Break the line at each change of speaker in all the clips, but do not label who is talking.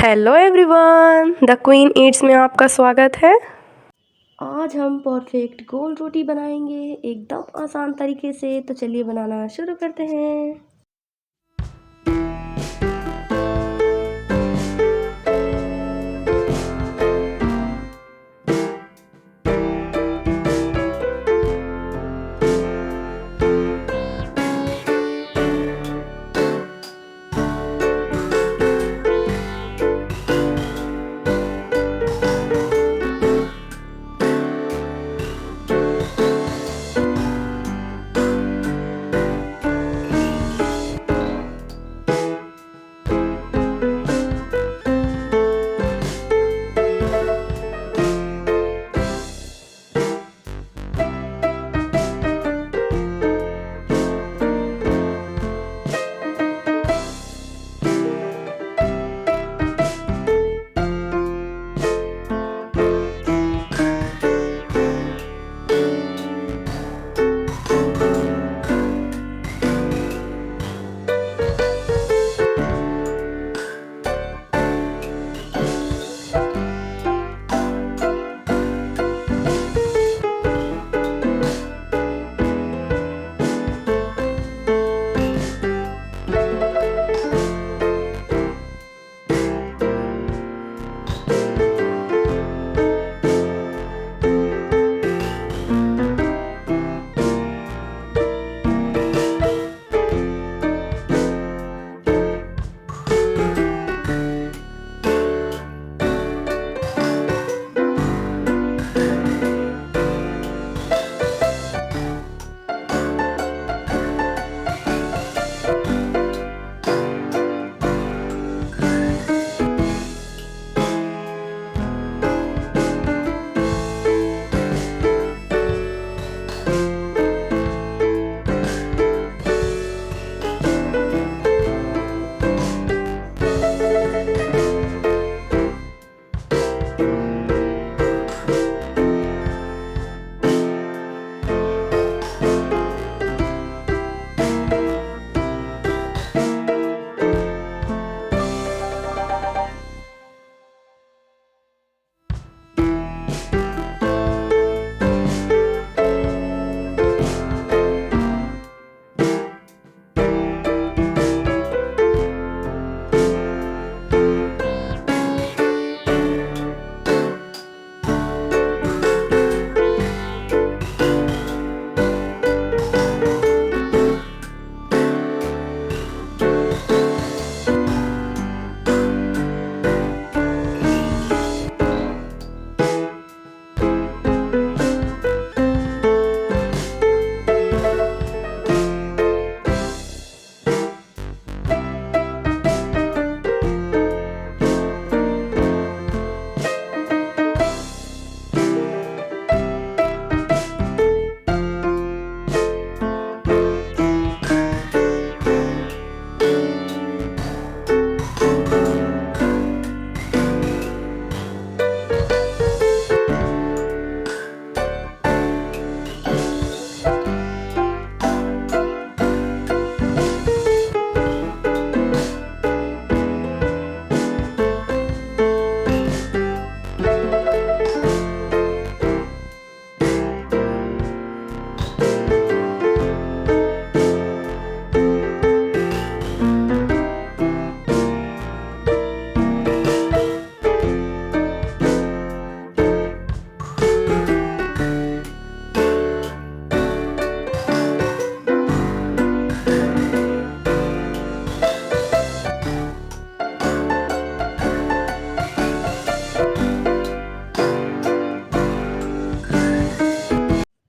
Hello everyone, the queen Yeats में आपका स्वागत है। आज हम परफेक्ट गोल रोटी बनाएंगे एकदम आसान तरीके से। तो चलिए बनाना शुरू करते हैं।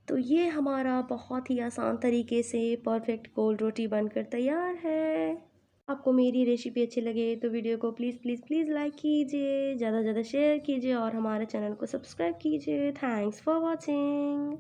तो ये हमारा बहुत ही आसान तरीके से परफेक्ट गोल रोटी बनकर तैयार है। आपको मेरी रेसिपी अच्छी लगे तो वीडियो को प्लीज़ प्लीज़ प्लीज़ लाइक कीजिए, ज़्यादा से ज़्यादा शेयर कीजिए और हमारे चैनल को सब्सक्राइब कीजिए। Thanks for watching.